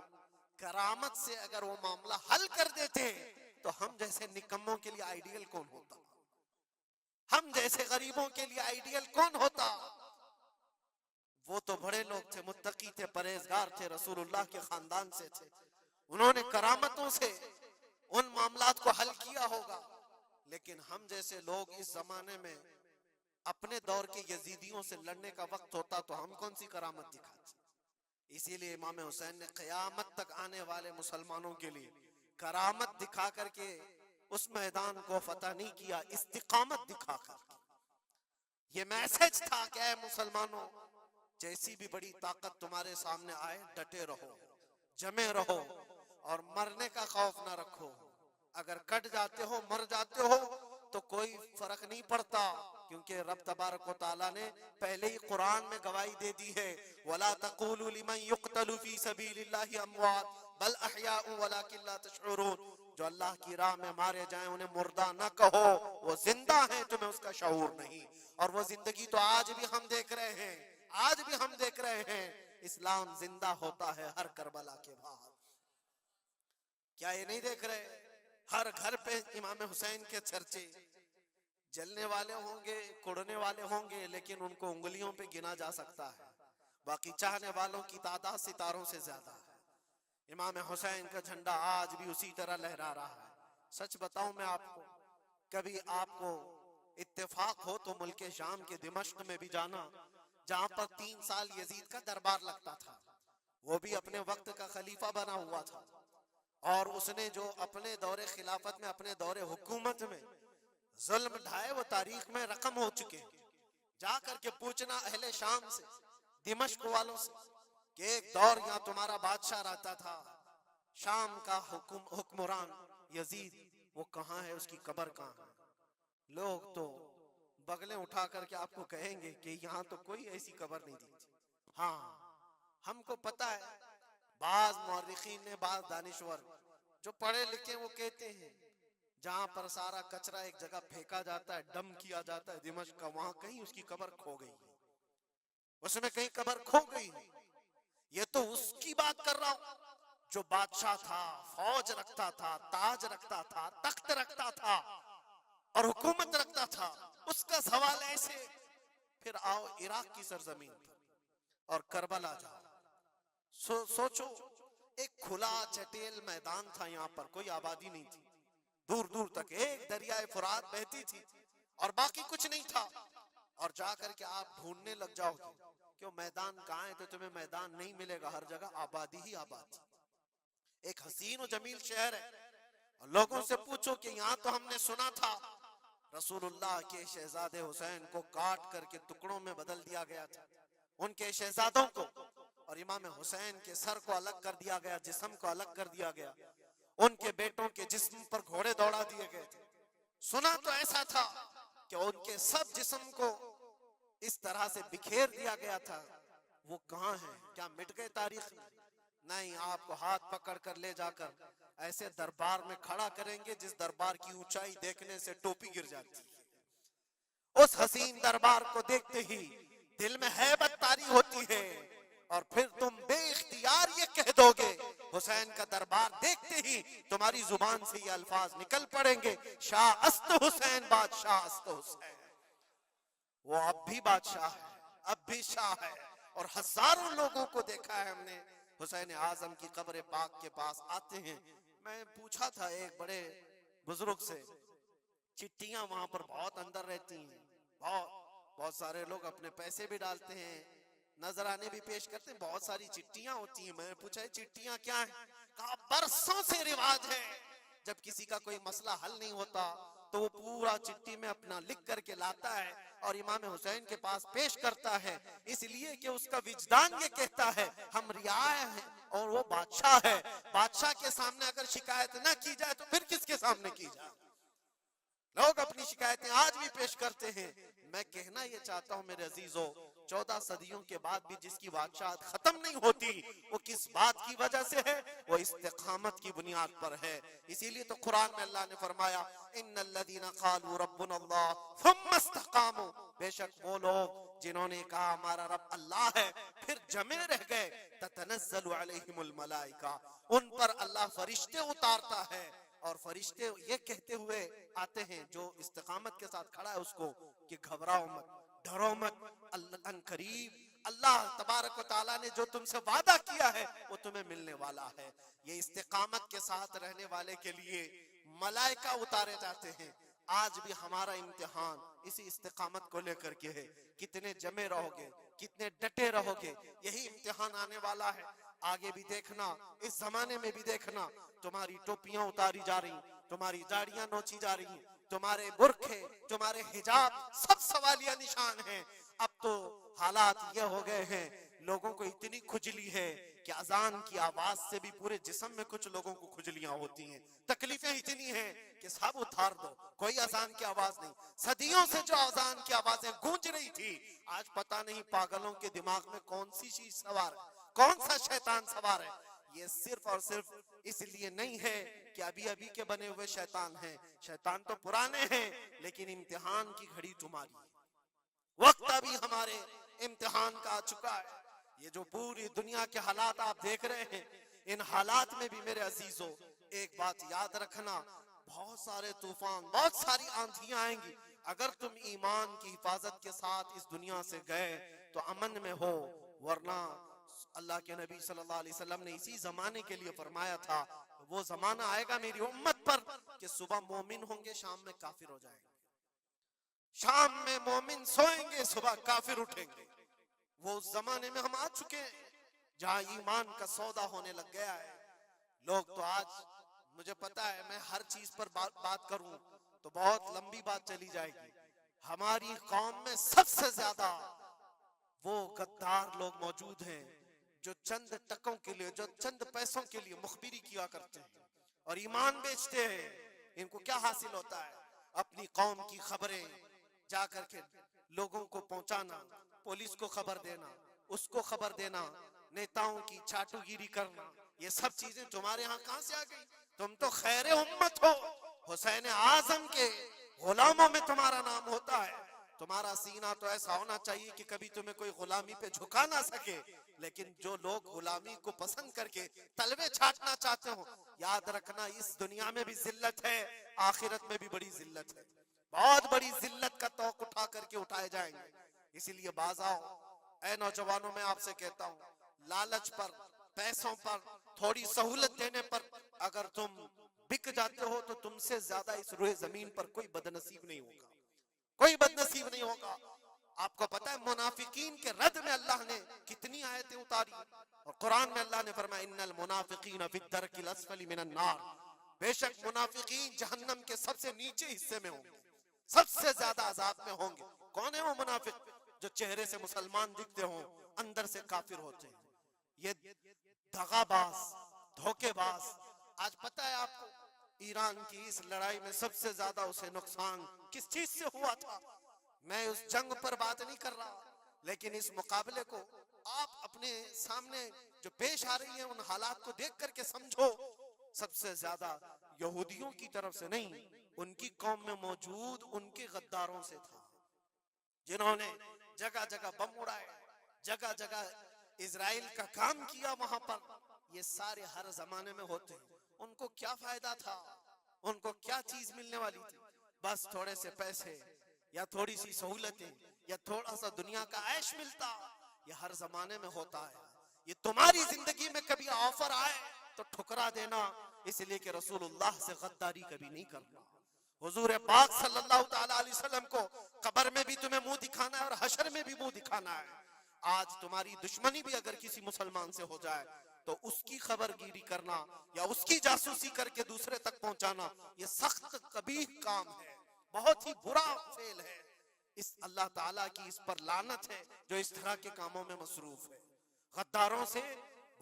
[SPEAKER 1] करामत से अगर वो मामला हल कर देते तो हम जैसे निकम्मों के लिए आइडियल कौन होता? हम जैसे गरीबों के लिए आइडियल कौन होता? वो तो बड़े लोग थे, मुत्तकी थे, परहेजगार थे, रसूलुल्लाह के खानदान से थे। उन्होंने करामतों से उन मामलात को हल किया होगा। लेकिन हम जैसे लोग इस जमाने में अपने दौर के यजीदियों से लड़ने का वक्त होता तो हम कौन सी करामत दिखाते? इसीलिए इमाम हुसैन ने क़यामत तक आने वाले मुसलमानों के लिए करामत दिखा करके उस मैदान को फतह नहीं किया, इस्तिकामत दिखा कर। ये मैसेज था कि ऐ मुसलमानों, जैसी भी बड़ी ताकत तुम्हारे सामने आए डटे रहो, जमे रहो और मरने का खौफ ना रखो। अगर कट जाते हो, मर जाते हो तो कोई फर्क नहीं पड़ता, क्योंकि रब तबारक व तआला ने पहले ही कुरान में गवाही दे दी है, वला तक़ूलू लिमन युक़तलू फी सबीलिल्लाहि अमवात बल अहयाउ वलाकिन ला तशऊरून। जो अल्लाह की राह में मारे जाएं उन्हें मुर्दा न कहो, वो जिंदा हैं, तुम्हें उसका शऊर नहीं। और वो जिंदगी तो आज भी हम देख रहे हैं, आज भी हम देख रहे हैं। इस्लाम जिंदा होता है हर करबला के बाद। क्या ये नहीं देख रहे? हर घर पे इमाम हुसैन के चर्चे। जलने वाले होंगे, कुड़ने वाले होंगे, लेकिन उनको उंगलियों पे गिना जा सकता है। बाकी चाहने वालों की तादाद सितारों से ज्यादा है। इमाम हुसैन का झंडा आज भी उसी तरह लहरा रहा है। सच बताऊं मैं आपको, कभी आपको इत्तेफाक हो तो मुल्क शाम के दिमश्क में भी जाना, जहां पर 3 साल यजीद का दरबार लगता था। वो भी अपने वक्त का खलीफा बना हुआ था, और उसने जो अपने दौरे खिलाफत में, अपने दौरे हुकूमत में जुल्म ढाए वो तारीख में रकम हो चुके हैं। जा करके पूछना अहले शाम से, दिमश्क वालों से, कि एक दौर यहाँ तुम्हारा बादशाह रहता था, शाम का हुक्मरान यजीद, वो कहाँ है, उसकी कब्र कहाँ है? लोग तो बगलें उठा करके आपको कहेंगे कि यहाँ तो कोई ऐसी कब्र नहीं दिखती। हाँ, हमको पता है, बाज मुअर्रिखीन ने, बाज दानिश्वर जो पढ़े लिखे, वो कहते हैं जहां पर सारा कचरा एक जगह फेंका जाता है, डम किया जाता है दिमश्क का, वहां कहीं उसकी कब्र खो गई, उसमें कहीं कब्र खो गई। ये तो उसकी बात कर रहा हूं जो बादशाह था, फौज रखता था, ताज रखता था, तख्त रखता था और हुकूमत रखता था। उसका सवाल ऐसे। फिर आओ इराक की सरजमीन पर और करबला जाओ। सोचो, एक खुला चटेल मैदान था, यहाँ पर कोई आबादी नहीं थी, दूर दूर तक एक दरियाए फुरात बहती थी और बाकी कुछ नहीं था। और जाकर के आप ढूंढने लग जाओगे कि मैदान कहाँ है, तो तुम्हें मैदान नहीं मिलेगा, हर जगह आबादी ही आबादी। एक हसीन और जमील शहर है, और लोगों से पूछो कि यहाँ तो हमने सुना था रसूलुल्लाह के शहजादे हुसैन को काट करके टुकड़ों में बदल दिया गया था, उनके शहजादों को, और इमाम हुसैन के सर को अलग कर दिया गया, जिस्म को अलग कर दिया गया, उनके बेटों के जिस्म पर घोड़े दौड़ा दिए गए थे। सुना तो ऐसा था कि उनके सब जिस्म को इस तरह से बिखेर दिया गया था। वो कहाँ है? क्या मिट गए तारीख में? नहीं, आपको हाथ पकड़ कर ले जाकर ऐसे दरबार में खड़ा करेंगे जिस दरबार की ऊंचाई देखने से टोपी गिर जाती है। उस हसीन दरबार को देखते ही दिल में हैबत तारी होती है, और फिर तुम बेइख्तियार ये कह दोगे, हुसैन का दरबार देखते ही तुम्हारी जुबान से ये अल्फाज निकल पड़ेंगे, शाह अस्त हुसैन, बादशाह अस्त हुसैन। वो अब भी बादशाह है, अब भी शाह है, और हजारों लोगों को देखा है हमने हुसैन आजम की कब्र पाक के पास आते हैं। मैं पूछा था एक बड़े बुजुर्ग से, चिट्ठियां वहां पर बहुत अंदर रहती हैं, बहुत सारे लोग अपने पैसे भी डालते हैं, नजराने भी पेश करते हैं, बहुत सारी चिट्ठियां होती हैं। मैंने पूछा चिट्ठियां क्या है? कहा बरसों से रिवाज है, जब किसी का कोई मसला हल नहीं होता तो वो पूरा चिट्ठी में अपना लिख करके लाता है और इमाम हुसैन के पास पेश करता है, इसलिए कि उसका विजदान ये कहता है हम रियाया हैं और वो बादशाह है। बादशाह के सामने अगर शिकायत ना की जाए तो फिर किसके सामने की जाए? लोग अपनी शिकायतें आज भी पेश करते हैं। मैं कहना ये चाहता हूं मेरे अजीजों, 14 सदियों के बाद भी जिसकी बादशाहत खत्म नहीं होती, वो किस बात की वजह से है? वो इस्तिकामत की बुनियाद पर है। इसीलिए तो कुरान में अल्लाह ने फरमाया, इन्नल्लज़ीना क़ालू रब्बुनल्लाह सुम्मा इस्तक़ामू, बेशक वो लोग जिन्होंने कहा हमारा रब अल्लाह है, फिर जमे रह गए, ततनज़्ज़लु अलैहिमुल मलाइका, उन पर अल्लाह फरिश्ते उतारता है, और फरिश्ते ये कहते हुए आते हैं जो इस्तिकामत के साथ खड़ा है उसको, कि घबराओ मत, डरो मत, अन करीब अल्लाह तबारक व तआला ने जो तुमसे वादा किया है वो तुम्हें मिलने वाला है। ये इस्तिकामत के साथ रहने वाले के लिए मलाइका उतारे जाते हैं। आज भी हमारा इम्तिहान इसी इस्तिकामत को लेकर के है, कितने जमे रहोगे, कितने डटे रहोगे, यही इम्तिहान आने वाला है। आगे भी देखना, इस जमाने में भी देखना, तुम्हारी टोपियां उतारी जा रही, तुम्हारी दाढ़ियां नोची जा रही, तुम्हारे बुर्खे, तुम्हारे हिजाब सब सवालिया निशान हैं। अब तो हालात ये हो गए हैं, लोगों को इतनी खुजली है कि अजान की आवाज से भी पूरे जिस्म में कुछ लोगों को खुजलियां होती हैं। तकलीफें इतनी हैं कि सब उतार दो, कोई अजान की आवाज नहीं। सदियों से जो अजान की आवाजें गूंज रही थी, आज पता नहीं पागलों के दिमाग में कौन सी चीज सवार है, कौन सा शैतान सवार है। ये सिर्फ और सिर्फ इसलिए नहीं है कि अभी अभी के बने हुए शैतान हैं, शैतान तो पुराने हैं, लेकिन इम्तिहान की घड़ी तुम्हारी है। वक्त अभी हमारे इम्तिहान का आ चुका है। ये जो पूरी दुनिया के हालात आप देख रहे हैं, इन हालात में भी मेरे अजीजों एक बात याद रखना, बहुत सारे तूफान, बहुत सारी आंधियां आएंगी। अगर तुम ईमान की हिफाजत के साथ इस दुनिया से गए तो अमन में हो, वरना अल्लाह के नबी सल्लल्लाहु अलैहि वसल्लम ने इसी जमाने के लिए फरमाया था, वो जमाना आएगा मेरी उम्मत पर कि सुबह मोमिन होंगे, शाम में काफिर हो जाएंगे, शाम में मोमिन सोएंगे, सुबह काफिर उठेंगे। वो उस जमाने में हम आ चुके हैं जहां ईमान का सौदा होने लग गया है। लोग तो आज, मुझे पता है मैं हर चीज पर बात करूं तो बहुत लंबी बात चली जाएगी। हमारी कौम में सबसे ज्यादा वो गद्दार लोग मौजूद हैं जो चंद टकों के लिए, जो चंद पैसों के लिए मुखबिरी किया करते हैं और ईमान बेचते हैं। इनको क्या हासिल होता है? अपनी कौम की खबरें जाकर के लोगों को पहुंचाना, पुलिस को खबर देना, उसको खबर देना, नेताओं की चाटुगिरी करना। ये सब चीजें तुम्हारे यहाँ कहां से आ गई? तुम तो खैर उम्मत हो, हुसैन आजम के गुलामों में तुम्हारा नाम होता है। तुम्हारा सीना तो ऐसा होना चाहिए कि कभी तुम्हें कोई गुलामी पे झुका ना सके। लेकिन जो लोग गुलामी को पसंद करके तलवे छाटना चाहते हो, याद रखना इस दुनिया में भी जिल्लत है, आखिरत में भी बड़ी जिल्लत है। बहुत बड़ी जिल्लत का तौक उठा करके उठाए जाएंगे। इसीलिए बाज आओ ऐ नौजवानों, मैं आपसे कहता हूँ, लालच पर, पैसों पर, थोड़ी सहूलत देने पर अगर तुम बिक जाते हो तो तुमसे ज्यादा इस रोए जमीन पर कोई बदनसीब नहीं होगा, कोई बदनसीब नहीं होगा। आपको पता है मुनाफिकीन के रद में अल्लाह ने कितनी आयतें उतारी, और कुरान में अल्लाह ने फरमाया इन्नल मुनाफिकीन फी दरकिल अस्फली मिनन नार, बेशक मुनाफिकीन जहन्नम के सबसे नीचे हिस्से में होंगे, सबसे ज्यादा अजाब में होंगे। कौन है वो मुनाफिक? जो चेहरे से मुसलमान दिखते हो, अंदर से काफिर होते हैं। ये दगाबाज, धोखेबाज। आज पता है आपको ईरान की इस लड़ाई में सबसे ज्यादा उसे नुकसान किस चीज से हुआ था? मैं उस जंग पर बात नहीं कर रहा, लेकिन इस मुकाबले को आप अपने सामने जो पेश आ रही है उन हालात को देख करके समझो। सबसे ज्यादा यहूदियों की तरफ से नहीं, उनकी कौम में मौजूद उनके गद्दारों से था, जिन्होंने जगह जगह बम उड़ाए, जगह जगह इजराइल का काम किया वहां पर। ये सारे हर जमाने में होते हैं। उनको क्या फायदा था? उनको क्या चीज मिलने वाली थी? बस थोड़े से पैसे या थोड़ी सी सहूलतें या थोड़ा सा दुनिया का ऐश मिलता। ये हर जमाने में होता है। ये तुम्हारी जिंदगी में कभी ऑफर आए तो ठुकरा देना, इसलिए कि रसूलुल्लाह से गद्दारी कभी नहीं करना। हुजूर पाक सल्लल्लाहु ताला अलैहि वसल्लम को कब्र में भी तुम्हें मुंह दिखाना है और हशर में भी मुंह दिखाना है। आज तुम्हारी दुश्मनी भी अगर किसी मुसलमान से हो जाए तो उसकी खबरगिरी करना या उसकी जासूसी करके दूसरे तक पहुंचाना, ये सख्त कबीह काम है, बहुत ही बुरा फेल है। इस अल्लाह ताला की इस पर लानत है जो इस तरह के कामों में मसरूफ है। गद्दारों से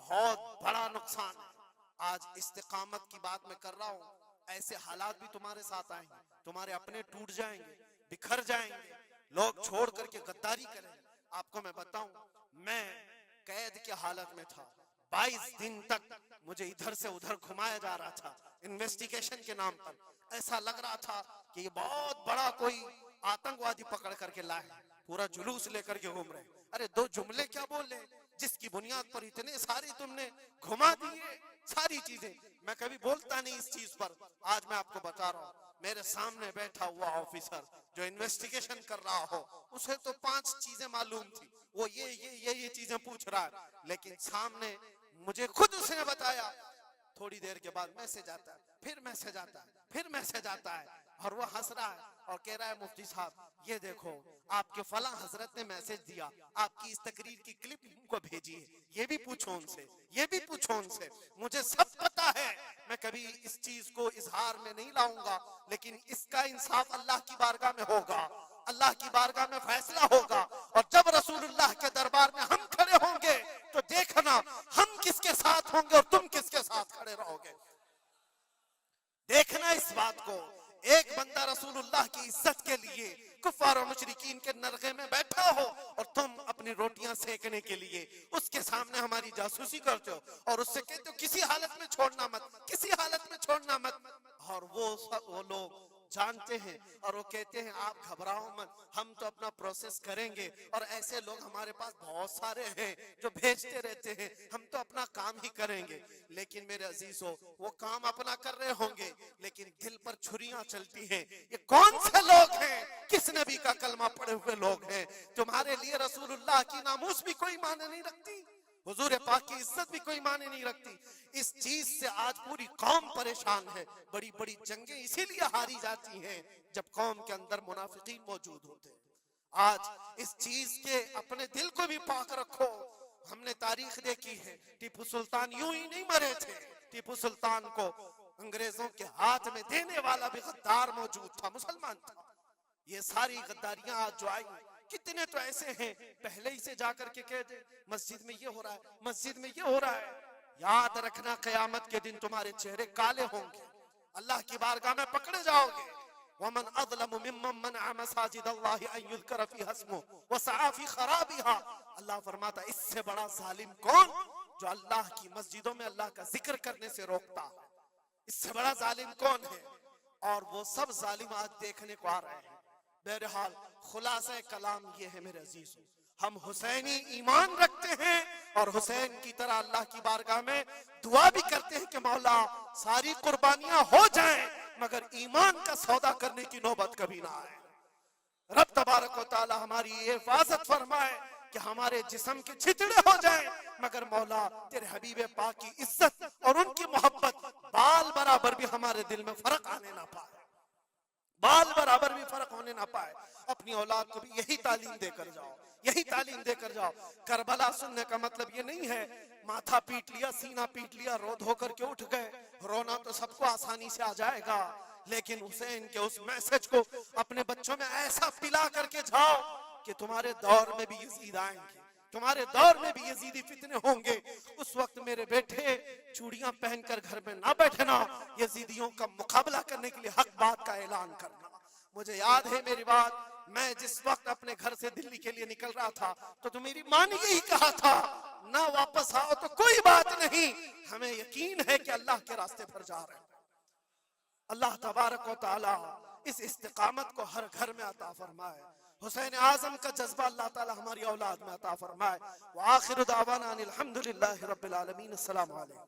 [SPEAKER 1] बहुत बड़ा नुकसान है। आज इस्तिकामत की बात मैं कर रहा हूँ, ऐसे हालात भी तुम्हारे साथ आएंगे, तुम्हारे अपने टूट जाएंगे, बिखर जाएंगे, लोग छोड़ करके गद्दारी करेंगे। आपको मैं बताऊं, मैं कैद की हालत में था, 22 दिन तक मुझे इधर से उधर घुमाया जा रहा था इन्वेस्टिगेशन के नाम पर। ऐसा लग रहा था कि ये बहुत बड़ा कोई आतंकवादी पकड़ करके लाए, पूरा जुलूस लेकर के घूम रहे। अरे दो जुमले क्या बोले जिसकी बुनियाद पर इतने सारे तुमने घुमा दिए सारी चीजें। मैं कभी बोलता नहीं इस चीज पर, आज मैं आपको बता रहा हूँ। मेरे सामने बैठा हुआ ऑफिसर जो इन्वेस्टिगेशन कर रहा हो, उसे तो 5 चीजें मालूम थी, वो ये चीजें पूछ रहा है, लेकिन सामने मुझे खुद उसने बताया। थोड़ी देर के बाद मैसेज आता है, फिर मैसेज आता है, फिर मैसेज आता है, और वो हंस रहा है और कह रहा है मुफ्ती साहब ये देखो आपके फला हजरत ने मैसेज दिया, आपकी इस तकरीर की क्लिप को भेजी है, ये भी पूछो उनसे, ये भी पूछो उनसे। मुझे सब पता है, मैं कभी इस चीज को इजहार में नहीं लाऊंगा, लेकिन इसका इंसाफ अल्लाह की बारगाह में होगा, अल्लाह की बारगाह में फैसला होगा। और जब रसूलुल्लाह के दरबार में हम खड़े होंगे तो देखना हम किसके साथ होंगे और तुम किसके साथ खड़े रहोगे। देखना इस बात को। एक बंदा रसूलुल्लाह की इज्जत के लिए कुफार और मुशरिकीन के नरगे में बैठा हो और तुम अपनी रोटियां सेकने के लिए उसके सामने हमारी जासूसी करते हो और उससे कहते हो किसी हालत में छोड़ना मत, किसी हालत में छोड़ना मत। और वो लोग जानते हैं और वो कहते हैं आप घबराओ मत, हम तो अपना प्रोसेस करेंगे। और ऐसे लोग हमारे पास बहुत सारे हैं जो भेजते रहते हैं, हम तो अपना काम ही करेंगे। लेकिन मेरे अजीजों, वो काम अपना कर रहे होंगे लेकिन दिल पर छुरियां चलती हैं। ये कौन से लोग हैं? किस नबी का कलमा पढ़े हुए लोग हैं? तुम्हारे लिए रसूलुल्लाह की नामूस भी कोई माने नहीं रखती, हुजूर पाक की इज्जत भी कोई माने नहीं रखती। इस चीज से आज पूरी कौम परेशान है। बड़ी बड़ी जंगें इसीलिए हारी जाती हैं जब कौम के अंदर मुनाफिकीन मौजूद होते हैं। आज इस चीज के अपने दिल को भी पाक रखो। हमने तारीख देखी है, टीपू सुल्तान यूं ही नहीं मरे थे। टीपू सुल्तान को अंग्रेजों के हाथ में देने वाला भी गद्दार मौजूद था, मुसलमान था। ये सारी गद्दारियां आज जो आई, कितने तो ऐसे हैं पहले ही से जाकर के कह दे मस्जिद में ये हो रहा है, मस्जिद में ये हो रहा है। याद रखना क़यामत के दिन तुम्हारे चेहरे काले होंगे, अल्लाह की बारगाह में पकड़े जाओगे। वमन अज़लमु मिम्मन मनअ मसाजिदल्लाहि अन युज़करा फ़ीहा इस्मुहु व सआ फ़ी ख़राबिहा। अल्लाह फरमाता इससे बड़ा जालिम कौन, जो अल्लाह की मस्जिदों में अल्लाह का जिक्र करने से रोकता है। इससे बड़ा जालिम कौन है? और वो सब जालिम आज देखने को आ रहे हैं। बहरहाल खुलासा कलाम ये है मेरे अजीजों, हम हुसैनी ईमान रखते हैं और हुसैन की तरह अल्लाह की बारगाह में दुआ भी करते हैं कि मौला सारी कुर्बानियां हो जाएं मगर ईमान का सौदा करने की नौबत कभी ना आए। रब तबारक व तआला हमारी हिफाजत फरमाए कि हमारे जिस्म के छितड़े हो जाएं मगर मौला तेरे हबीब पाक की इज्जत और उनकी मोहब्बत बाल बराबर भी हमारे दिल में फर्क आने ना पाए, बाल बराबर भी फर्क होने ना पाए। अपनी औलाद को भी यही तालीम देकर जाओ, यही तालीम देकर जाओ। करबला सुनने का मतलब ये नहीं है माथा पीट लिया, सीना पीट लिया, रो धो करके उठ गए। रोना तो सबको आसानी से आ जाएगा, लेकिन हुसैन के उस मैसेज को अपने बच्चों में ऐसा पिला करके जाओ कि तुम्हारे दौर में भी यजीद आएंगे, तुम्हारे दौर में भी यजीदी फितने होंगे। उस वक्त मेरे बेटे चूड़ियां पहनकर घर में ना बैठना, यजीदियों का मुकाबला करने के लिए हक बात का ऐलान करना। मुझे याद है मेरी बात, मैं जिस वक्त अपने घर से दिल्ली के लिए निकल रहा था तो मेरी माँ ने यही कहा था, ना वापस आओ तो कोई बात नहीं, हमें यकीन है कि अल्लाह के रास्ते पर जा रहे हैं। अल्लाह तबारक व तआला इस इस्तिकामत को हर घर में अता फरमाए। हुसैन आजम का जज्बा अल्लाह ताला हमारी औलाद में अता फरमाए। व आखिर दावाना अनिल हम्दुलिल्लाहि रब्बिल आलमीन। अस्सलामु अलैकुम।